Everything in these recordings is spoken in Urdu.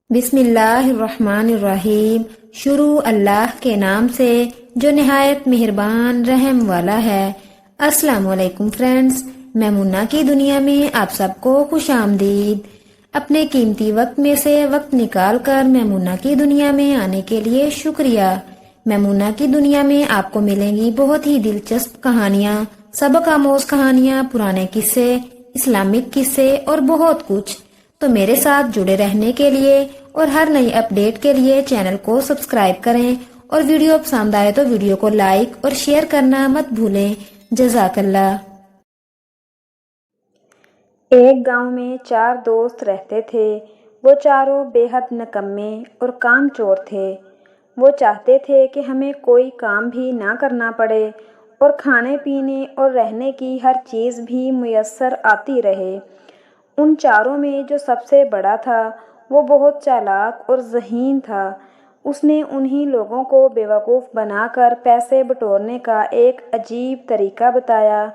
بسم اللہ الرحمن الرحیم۔ شروع اللہ کے نام سے جو نہایت مہربان رحم والا ہے۔ السلام علیکم فرینڈز، میمونہ کی دنیا میں آپ سب کو خوش آمدید۔ اپنے قیمتی وقت میں سے وقت نکال کر میمونہ کی دنیا میں آنے کے لیے شکریہ۔ میمونہ کی دنیا میں آپ کو ملیں گی بہت ہی دلچسپ کہانیاں، سبق آموز کہانیاں، پرانے قصے، اسلامک قصے اور بہت کچھ۔ تو میرے ساتھ جڑے رہنے کے لیے اور ہر نئی اپڈیٹ کے لیے چینل کو سبسکرائب کریں، اور ویڈیو پسند آئے تو ویڈیو کو لائک اور شیئر کرنا مت بھولیں۔ جزاک اللہ۔ ایک گاؤں میں 4 دوست رہتے تھے۔ وہ چاروں بے حد نکمے اور کام چور تھے۔ وہ چاہتے تھے کہ ہمیں کوئی کام بھی نہ کرنا پڑے اور کھانے پینے اور رہنے کی ہر چیز بھی میسر آتی رہے۔ ان چاروں میں جو سب سے بڑا تھا وہ بہت چالاک اور ذہین تھا۔ اس نے انہی لوگوں کو بیوقوف بنا کر پیسے بٹورنے کا ایک عجیب طریقہ بتایا۔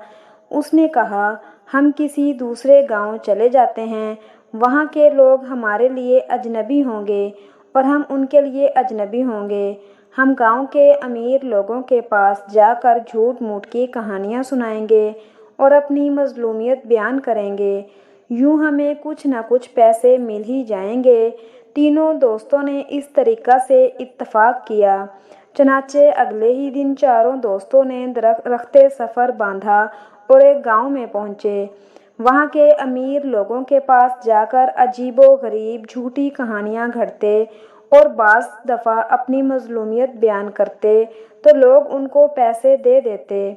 اس نے کہا، ہم کسی دوسرے گاؤں چلے جاتے ہیں، وہاں کے لوگ ہمارے لیے اجنبی ہوں گے اور ہم ان کے لیے اجنبی ہوں گے۔ ہم گاؤں کے امیر لوگوں کے پاس جا کر جھوٹ موٹ کی کہانیاں سنائیں گے اور اپنی مظلومیت بیان کریں گے، یوں ہمیں کچھ نہ کچھ پیسے مل ہی جائیں گے۔ تینوں دوستوں نے اس طریقہ سے اتفاق کیا۔ چنانچہ اگلے ہی دن چاروں دوستوں نے رخت سفر باندھا اور ایک گاؤں میں پہنچے۔ وہاں کے امیر لوگوں کے پاس جا کر عجیب و غریب جھوٹی کہانیاں گھڑتے اور بعض دفعہ اپنی مظلومیت بیان کرتے تو لوگ ان کو پیسے دے دیتے۔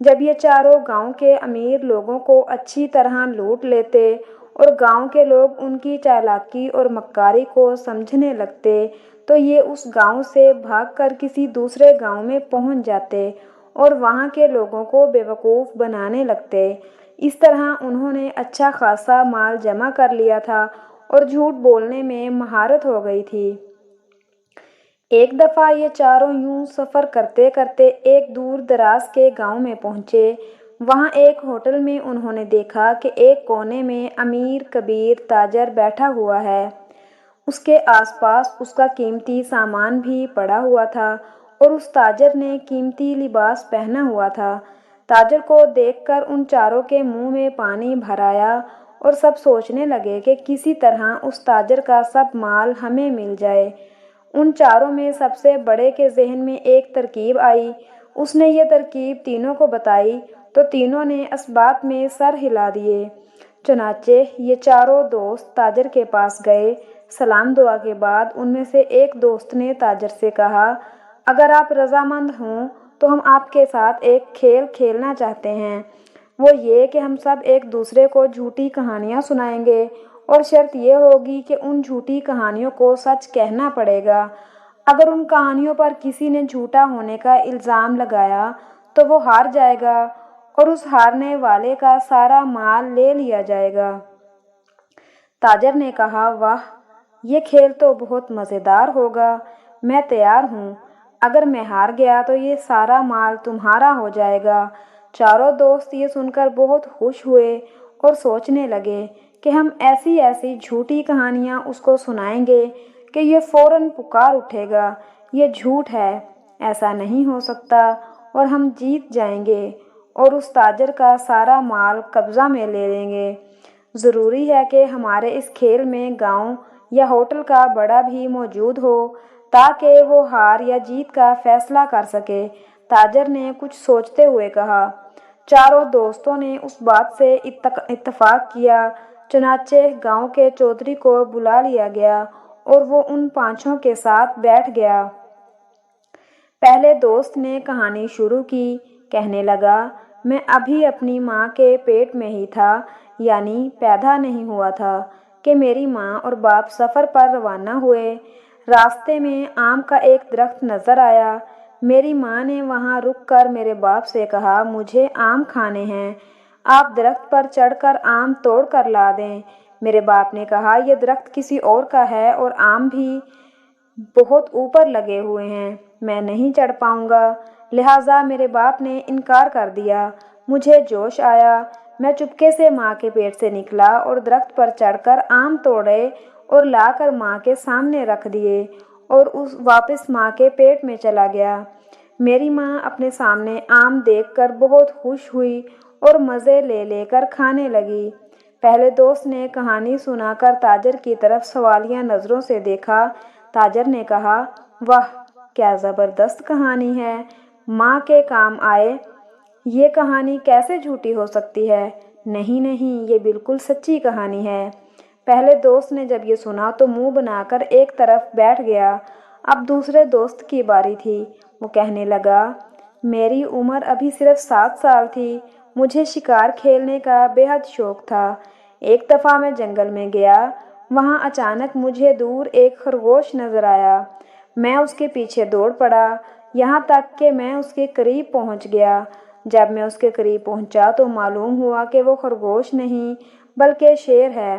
جب یہ چاروں گاؤں کے امیر لوگوں کو اچھی طرح لوٹ لیتے اور گاؤں کے لوگ ان کی چالاکی اور مکاری کو سمجھنے لگتے تو یہ اس گاؤں سے بھاگ کر کسی دوسرے گاؤں میں پہنچ جاتے اور وہاں کے لوگوں کو بیوقوف بنانے لگتے۔ اس طرح انہوں نے اچھا خاصا مال جمع کر لیا تھا اور جھوٹ بولنے میں مہارت ہو گئی تھی۔ ایک دفعہ یہ چاروں یوں سفر کرتے کرتے ایک دور دراز کے گاؤں میں پہنچے۔ وہاں ایک ہوٹل میں انہوں نے دیکھا کہ ایک کونے میں امیر کبیر تاجر بیٹھا ہوا ہے۔ اس کے آس پاس اس کا قیمتی سامان بھی پڑا ہوا تھا اور اس تاجر نے قیمتی لباس پہنا ہوا تھا۔ تاجر کو دیکھ کر ان چاروں کے منہ میں پانی بھر آیا اور سب سوچنے لگے کہ کسی طرح اس تاجر کا سب مال ہمیں مل جائے۔ ان چاروں میں سب سے بڑے کے ذہن میں ایک ترکیب آئی۔ اس نے یہ ترکیب تینوں کو بتائی تو تینوں نے اسبات میں سر ہلا دیے۔ چنانچہ یہ چاروں دوست تاجر کے پاس گئے۔ سلام دعا کے بعد ان میں سے ایک دوست نے تاجر سے کہا، اگر آپ رضامند ہوں تو ہم آپ کے ساتھ ایک کھیل کھیلنا چاہتے ہیں۔ وہ یہ کہ ہم سب ایک دوسرے کو جھوٹی کہانیاں سنائیں گے اور شرط یہ ہوگی کہ ان جھوٹی کہانیوں کو سچ کہنا پڑے گا۔ اگر ان کہانیوں پر کسی نے جھوٹا ہونے کا الزام لگایا تو وہ ہار جائے گا اور اس ہارنے والے کا سارا مال لے لیا جائے گا۔ تاجر نے کہا، واہ، یہ کھیل تو بہت مزیدار ہوگا، میں تیار ہوں۔ اگر میں ہار گیا تو یہ سارا مال تمہارا ہو جائے گا۔ چاروں دوست یہ سن کر بہت خوش ہوئے اور سوچنے لگے کہ ہم ایسی ایسی جھوٹی کہانیاں اس کو سنائیں گے کہ یہ فوراً پکار اٹھے گا، یہ جھوٹ ہے، ایسا نہیں ہو سکتا، اور ہم جیت جائیں گے اور اس تاجر کا سارا مال قبضہ میں لے لیں گے۔ ضروری ہے کہ ہمارے اس کھیل میں گاؤں یا ہوٹل کا بڑا بھی موجود ہو تاکہ وہ ہار یا جیت کا فیصلہ کر سکے۔ تاجر نے کچھ سوچتے ہوئے کہا۔ چاروں دوستوں نے اس بات سے اتفاق کیا۔ چنانچہ گاؤں کے چودھری کو بلا لیا گیا اور وہ ان پانچوں کے ساتھ بیٹھ گیا۔ پہلے دوست نے کہانی شروع کی۔ کہنے لگا، میں ابھی اپنی ماں کے پیٹ میں ہی تھا، یعنی پیدا نہیں ہوا تھا کہ میری ماں اور باپ سفر پر روانہ ہوئے۔ راستے میں آم کا ایک درخت نظر آیا۔ میری ماں نے وہاں رک کر میرے باپ سے کہا، مجھے آم کھانے ہیں، آپ درخت پر چڑھ کر آم توڑ کر لا دیں۔ میرے باپ نے کہا، یہ درخت کسی اور کا ہے اور آم بھی بہت اوپر لگے ہوئے ہیں، میں نہیں چڑھ پاؤں گا۔ لہٰذا میرے باپ نے انکار کر دیا۔ مجھے جوش آیا، میں چپکے سے ماں کے پیٹ سے نکلا اور درخت پر چڑھ کر آم توڑے اور لا کر ماں کے سامنے رکھ دیے اور واپس ماں کے پیٹ میں چلا گیا۔ میری ماں اپنے سامنے آم دیکھ کر بہت خوش ہوئی اور مزے لے لے کر کھانے لگی۔ پہلے دوست نے کہانی سنا کر تاجر کی طرف سوالیہ نظروں سے دیکھا۔ تاجر نے کہا، واہ، کیا زبردست کہانی ہے، ماں کے کام آئے۔ یہ کہانی کیسے جھوٹی ہو سکتی ہے؟ نہیں نہیں، یہ بالکل سچی کہانی ہے۔ پہلے دوست نے جب یہ سنا تو منہ بنا کر ایک طرف بیٹھ گیا۔ اب دوسرے دوست کی باری تھی۔ وہ کہنے لگا، میری عمر ابھی صرف 7 سال تھی۔ مجھے شکار کھیلنے کا بے حد شوق تھا۔ ایک دفعہ میں جنگل میں گیا، وہاں اچانک مجھے دور ایک خرگوش نظر آیا۔ میں اس کے پیچھے دوڑ پڑا، یہاں تک کہ میں اس کے قریب پہنچ گیا۔ جب میں اس کے قریب پہنچا تو معلوم ہوا کہ وہ خرگوش نہیں بلکہ شیر ہے۔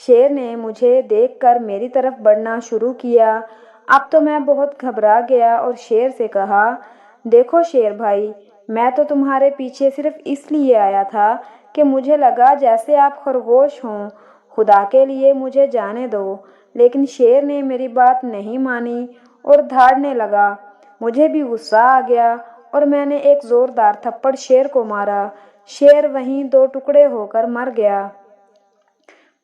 شیر نے مجھے دیکھ کر میری طرف بڑھنا شروع کیا۔ اب تو میں بہت گھبرا گیا اور شیر سے کہا، دیکھو شیر بھائی، میں تو تمہارے پیچھے صرف اس لیے آیا تھا کہ مجھے لگا جیسے آپ خرگوش ہوں، خدا کے لیے مجھے جانے دو۔ لیکن شیر نے میری بات نہیں مانی اور دھاڑنے لگا۔ مجھے بھی غصہ آ گیا اور میں نے ایک زوردار تھپڑ شیر کو مارا۔ شیر وہیں 2 ٹکڑے ہو کر مر گیا۔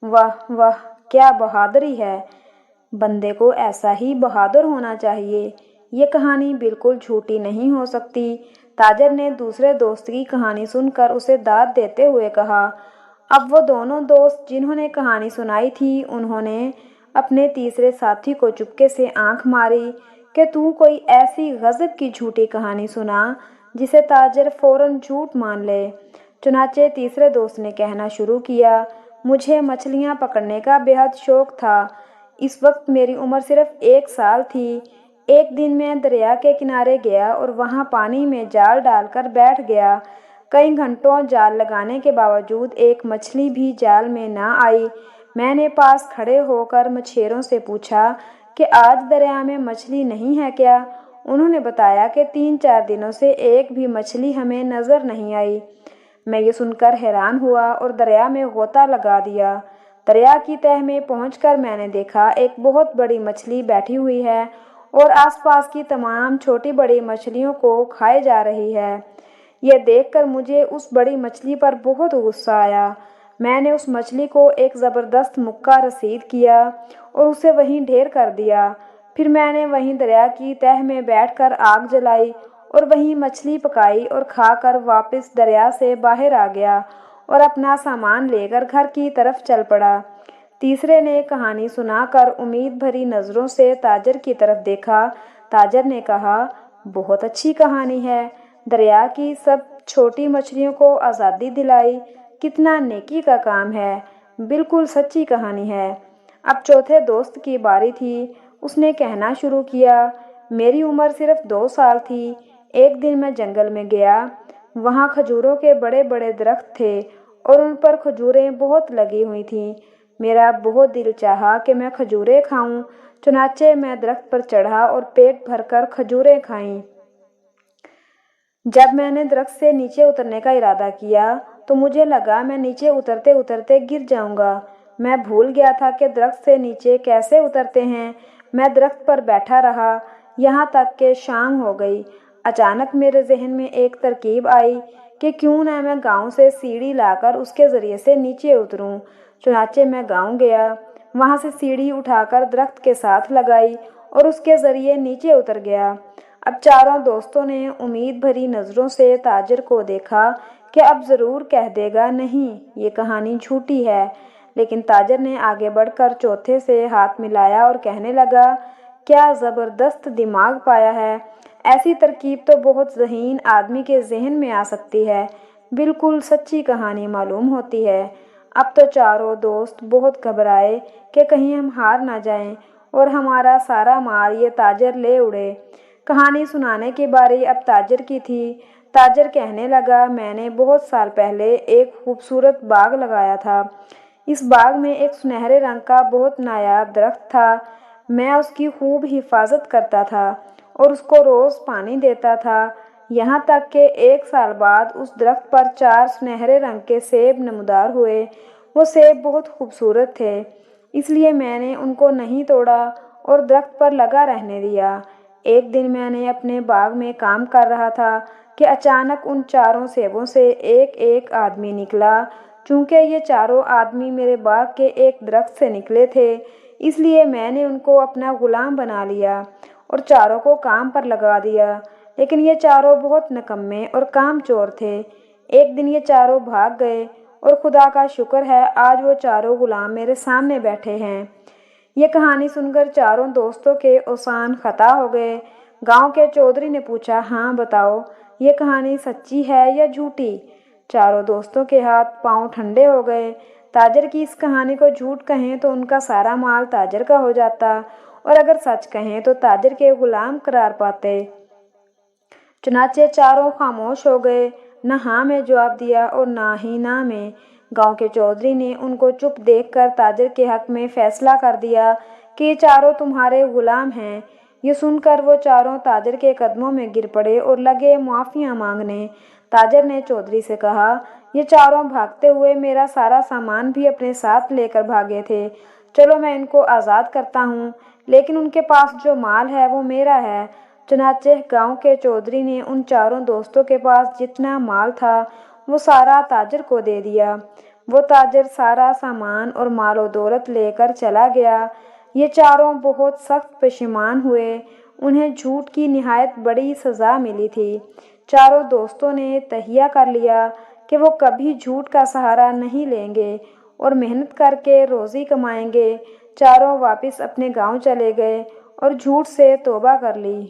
واہ واہ، کیا بہادری ہے، بندے کو ایسا ہی بہادر ہونا چاہیے۔ یہ کہانی بالکل جھوٹی نہیں ہو سکتی۔ تاجر نے دوسرے دوست کی کہانی سن کر اسے داد دیتے ہوئے کہا۔ اب وہ دونوں دوست جنہوں نے کہانی سنائی تھی انہوں نے اپنے تیسرے ساتھی کو چپکے سے آنکھ ماری کہ تو کوئی ایسی غضب کی جھوٹی کہانی سنا جسے تاجر فوراً جھوٹ مان لے۔ چنانچہ تیسرے دوست نے کہنا شروع کیا، مجھے مچھلیاں پکڑنے کا بے حد شوق تھا۔ اس وقت میری عمر صرف 1 سال تھی۔ ایک دن میں دریا کے کنارے گیا اور وہاں پانی میں جال ڈال کر بیٹھ گیا۔ کئی گھنٹوں جال لگانے کے باوجود ایک مچھلی بھی جال میں نہ آئی۔ میں نے پاس کھڑے ہو کر مچھیروں سے پوچھا کہ آج دریا میں مچھلی نہیں ہے کیا؟ انہوں نے بتایا کہ 3-4 دنوں سے ایک بھی مچھلی ہمیں نظر نہیں آئی۔ میں یہ سن کر حیران ہوا اور دریا میں غوطہ لگا دیا۔ دریا کی تہہ میں پہنچ کر میں نے دیکھا ایک بہت بڑی مچھلی بیٹھی ہوئی ہے اور آس پاس کی تمام چھوٹی بڑی مچھلیوں کو کھائے جا رہی ہے۔ یہ دیکھ کر مجھے اس بڑی مچھلی پر بہت غصہ آیا۔ میں نے اس مچھلی کو ایک زبردست مکہ رسید کیا اور اسے وہیں ڈھیر کر دیا۔ پھر میں نے وہیں دریا کی تہہ میں بیٹھ کر آگ جلائی اور وہیں مچھلی پکائی اور کھا کر واپس دریا سے باہر آ گیا اور اپنا سامان لے کر گھر کی طرف چل پڑا۔ تیسرے نے کہانی سنا کر امید بھری نظروں سے تاجر کی طرف دیکھا۔ تاجر نے کہا، بہت اچھی کہانی ہے، دریا کی سب چھوٹی مچھلیوں کو آزادی دلائی، کتنا نیکی کا کام ہے، بالکل سچی کہانی ہے۔ اب چوتھے دوست کی باری تھی۔ اس نے کہنا شروع کیا، میری عمر صرف 2 سال تھی۔ ایک دن میں جنگل میں گیا، وہاں کھجوروں کے بڑے بڑے درخت تھے اور ان پر کھجوریں بہت لگی ہوئی تھیں۔ میرا بہت دل چاہا کہ میں کھجوریں کھاؤں، چنانچہ میں درخت پر چڑھا اور پیٹ بھر کر کھجوریں کھائیں۔ جب میں نے درخت سے نیچے اترنے کا ارادہ کیا تو مجھے لگا میں نیچے اترتے اترتے گر جاؤں گا۔ میں بھول گیا تھا کہ درخت سے نیچے کیسے اترتے ہیں۔ میں درخت پر بیٹھا رہا یہاں تک کہ شام ہو گئی۔ اچانک میرے ذہن میں ایک ترکیب آئی کہ کیوں نہ میں گاؤں سے سیڑھی لا کر اس کے ذریعے سے نیچے اتروں۔ چنانچہ میں گاؤں گیا، وہاں سے سیڑھی اٹھا کر درخت کے ساتھ لگائی اور اس کے ذریعے نیچے اتر گیا۔ اب چاروں دوستوں نے امید بھری نظروں سے تاجر کو دیکھا کہ اب ضرور کہہ دے گا نہیں، یہ کہانی جھوٹی ہے۔ لیکن تاجر نے آگے بڑھ کر چوتھے سے ہاتھ ملایا اور کہنے لگا، کیا زبردست دماغ پایا ہے، ایسی ترکیب تو بہت ذہین آدمی کے ذہن میں آ سکتی ہے، بالکل سچی کہانی معلوم ہوتی ہے۔ اب تو چاروں دوست بہت گھبرائے کہ کہیں ہم ہار نہ جائیں اور ہمارا سارا مال یہ تاجر لے اڑے۔ کہانی سنانے کی باری اب تاجر کی تھی۔ تاجر کہنے لگا، میں نے بہت سال پہلے ایک خوبصورت باغ لگایا تھا۔ اس باغ میں ایک سنہرے رنگ کا بہت نایاب درخت تھا۔ میں اس کی خوب حفاظت کرتا تھا اور اس کو روز پانی دیتا تھا، یہاں تک کہ 1 سال بعد اس درخت پر 4 سنہرے رنگ کے سیب نمودار ہوئے۔ وہ سیب بہت خوبصورت تھے۔ اس لیے میں نے ان کو نہیں توڑا اور درخت پر لگا رہنے دیا۔ ایک دن میں نے اپنے باغ میں کام کر رہا تھا کہ اچانک ان چاروں سیبوں سے ایک ایک آدمی نکلا۔ چونکہ یہ چاروں آدمی میرے باغ کے ایک درخت سے نکلے تھے، اس لیے میں نے ان کو اپنا غلام بنا لیا اور چاروں کو کام پر لگا دیا، لیکن یہ چاروں بہت نکمے اور کام چور تھے۔ ایک دن یہ چاروں بھاگ گئے اور خدا کا شکر ہے آج وہ چاروں غلام میرے سامنے بیٹھے ہیں۔ یہ کہانی سن کر چاروں دوستوں کے اوسان خطا ہو گئے۔ گاؤں کے چودھری نے پوچھا، ہاں بتاؤ، یہ کہانی سچی ہے یا جھوٹی؟ چاروں دوستوں کے ہاتھ پاؤں ٹھنڈے ہو گئے۔ تاجر کی اس کہانی کو جھوٹ کہیں تو ان کا سارا مال تاجر کا ہو جاتا، اور اگر سچ کہیں تو تاجر کے غلام قرار پاتے۔ چنانچہ چاروں خاموش ہو گئے، نہ ہاں میں جواب دیا اور نہ ہی نہ میں۔ گاؤں کے چودھری نے ان کو چپ دیکھ کر تاجر کے حق میں فیصلہ کر دیا کہ یہ چاروں تمہارے غلام ہیں۔ یہ سن کر وہ چاروں تاجر کے قدموں میں گر پڑے اور لگے معافیاں مانگنے۔ تاجر نے چودھری سے کہا، یہ چاروں بھاگتے ہوئے میرا سارا سامان بھی اپنے ساتھ لے کر بھاگے تھے، چلو میں ان کو آزاد کرتا ہوں، لیکن ان کے پاس جو مال ہے وہ میرا ہے۔ چنانچہ گاؤں کے چودھری نے ان چاروں دوستوں کے پاس جتنا مال تھا وہ سارا تاجر کو دے دیا۔ وہ تاجر سارا سامان اور مال و دولت لے کر چلا گیا۔ یہ چاروں بہت سخت پشیمان ہوئے، انہیں جھوٹ کی نہایت بڑی سزا ملی تھی۔ چاروں دوستوں نے تہیہ کر لیا کہ وہ کبھی جھوٹ کا سہارا نہیں لیں گے اور محنت کر کے روزی کمائیں گے۔ چاروں واپس اپنے گاؤں چلے گئے اور جھوٹ سے توبہ کر لی۔